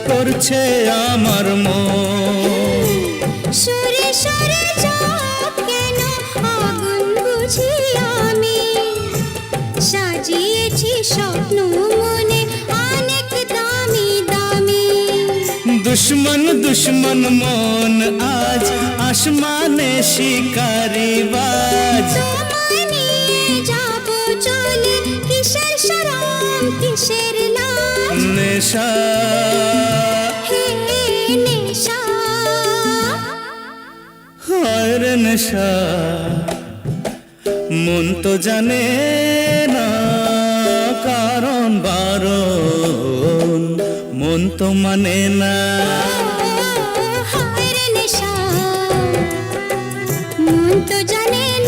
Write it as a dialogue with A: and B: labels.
A: করছে আমার মন।
B: সরে সরে যাক কেন আগুন বুঝি আমি, সাজিয়েছি স্বপ্ন মনে অনেক দামি দামি।
A: দুশ্মন দুশ্মন মন আজ আসমানে শিকারি বাজ।
B: তোমায় নিয়ে যাব চলে কিসের শরম কিসের লাজ।
A: নেশা
B: হে নেশা,
A: হায় রে নেশা, মন তো জানে না কারণ বারণ, মন তো মানে না।
B: হায় রে নেশা, মন তো জানে না